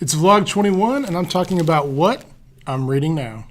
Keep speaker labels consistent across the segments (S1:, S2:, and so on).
S1: It's vlog 21, and I'm talking about what I'm reading now.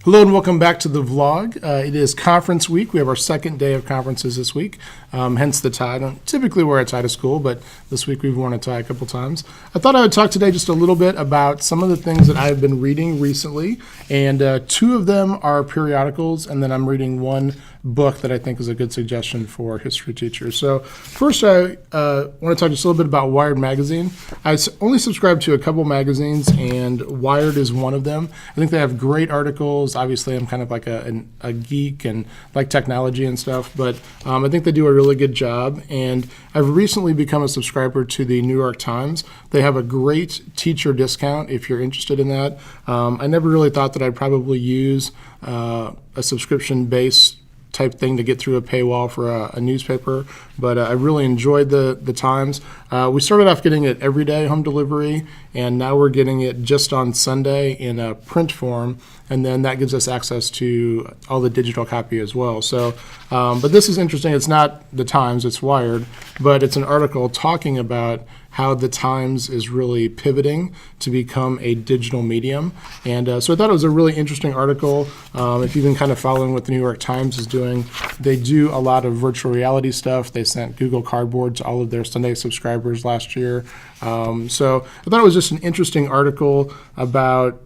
S1: Hello and welcome back to the vlog. It is conference week. We have our second day of conferences this week, hence the tie. I don't typically wear a tie to school, but this week we've worn a tie a couple times. I thought I would talk today just a little bit about some of the things that I've been reading recently, and two of them are periodicals, and then I'm reading one book that I think is a good suggestion for history teachers. So first I want to talk just a little bit about Wired magazine. I only subscribe to a couple magazines, and Wired is one of them. I think they have great articles. Obviously, I'm kind of like a geek and like technology and stuff, but I think they do a really good job. And I've recently become a subscriber to the New York Times. They have a great teacher discount if you're interested in that. I never really thought that I'd probably use a subscription-based type thing to get through a paywall for a newspaper, but I really enjoyed the Times. We started off getting it every day home delivery, and now we're getting it just on Sunday in a print form, and then that gives us access to all the digital copy as well. So, but this is interesting. It's not the Times, it's Wired, but it's an article talking about how the Times is really pivoting to become a digital medium. And so I thought it was a really interesting article. If you've been kind of following what the New York Times is doing, they do a lot of virtual reality stuff. They sent Google Cardboard to all of their Sunday subscribers last year. So I thought it was just an interesting article about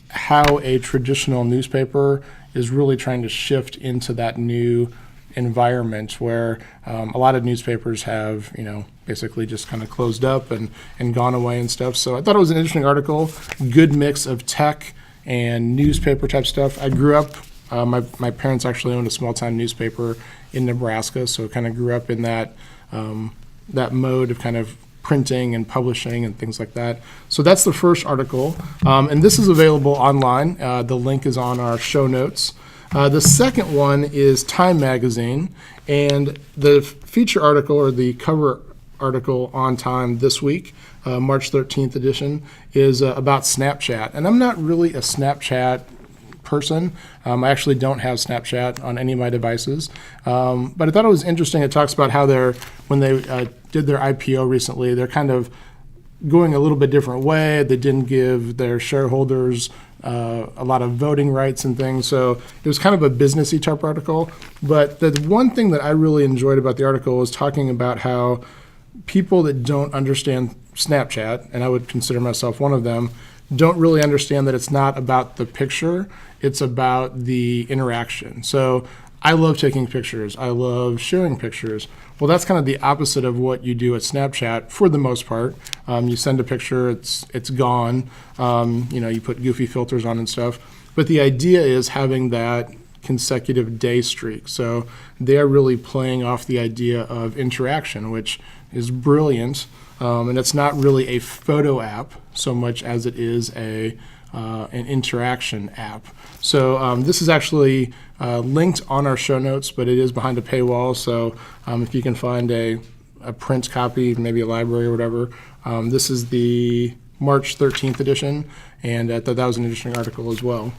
S1: how a traditional newspaper is really trying to shift into that new environment where a lot of newspapers have, basically just kind of closed up and gone away and stuff. So I thought it was an interesting article, good mix of tech and newspaper type stuff. I grew up, my parents actually owned a small town newspaper in Nebraska, so kind of grew up in that mode of kind of printing and publishing and things like that. So that's the first article, and this is available online. The link is on our show notes. The second one is Time magazine, and the feature article or the cover article on Time this week, March 13th edition, is about Snapchat. And I'm not really a Snapchat person. I actually don't have Snapchat on any of my devices. But I thought it was interesting. It talks about how when they did their IPO recently, they're kind of going a little bit different way. They didn't give their shareholders a lot of voting rights and things. So it was kind of a businessy type article. But the one thing that I really enjoyed about the article was talking about how people that don't understand Snapchat, and I would consider myself one of them, don't really understand that it's not about the picture, it's about the interaction. So I love taking pictures. I love sharing pictures. Well, that's kind of the opposite of what you do at Snapchat for the most part. You send a picture, it's gone. You put goofy filters on and stuff. But the idea is having that consecutive day streak. So they are really playing off the idea of interaction, which is brilliant. And it's not really a photo app so much as it is an interaction app. So this is actually linked on our show notes, but it is behind a paywall. So if you can find a print copy, maybe a library or whatever, this is the March 13th edition, and I thought that was an interesting article as well.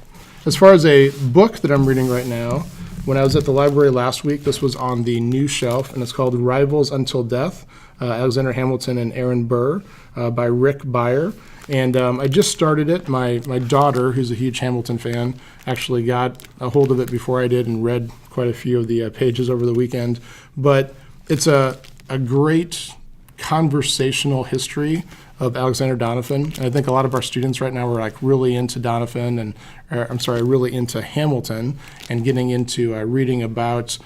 S1: As far as a book that I'm reading right now, when I was at the library last week, this was on the new shelf, and it's called Rivals Until Death, Alexander Hamilton and Aaron Burr, by Rick Beyer. And I just started it. My daughter, who's a huge Hamilton fan, actually got a hold of it before I did and read quite a few of the pages over the weekend. But it's a great conversational history of Alexander Donovan. And I think a lot of our students right now are like really into really into Hamilton and getting into reading about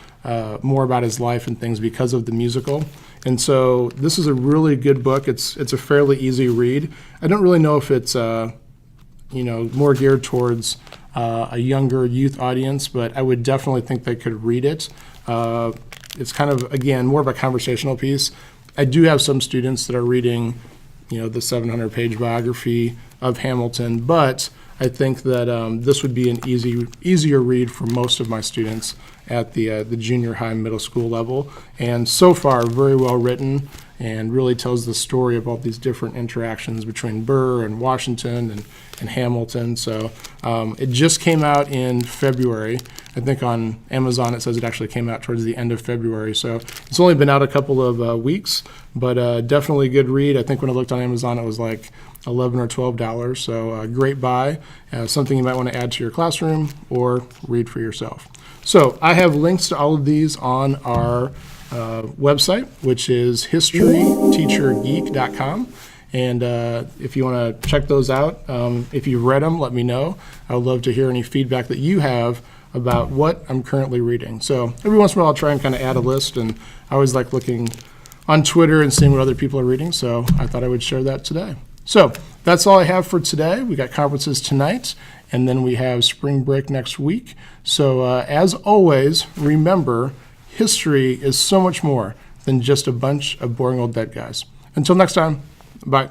S1: more about his life and things because of the musical. And so this is a really good book. It's a fairly easy read. I don't really know if it's more geared towards a younger youth audience, but I would definitely think they could read it. It's kind of, again, more of a conversational piece. I do have some students that are reading the 700-page biography of Hamilton, but I think that this would be an easier read for most of my students at the junior high, middle school level. And so far, very well written. and really tells the story of all these different interactions between Burr and Washington and Hamilton. So it just came out in February. I think on Amazon it says it actually came out towards the end of February. So it's only been out a couple of weeks, but definitely a good read. I think when I looked on Amazon it was like $11 or $12. So great buy, something you might want to add to your classroom or read for yourself. So I have links to all of these on our website, which is historyteachergeek.com. And if you want to check those out, if you've read them, let me know. I would love to hear any feedback that you have about what I'm currently reading. So every once in a while I'll try and kind of add a list, and I always like looking on Twitter and seeing what other people are reading, so I thought I would share that today. So that's all I have for today. We got conferences tonight, and then we have spring break next week. So as always, remember, history is so much more than just a bunch of boring old dead guys. Until next time, bye.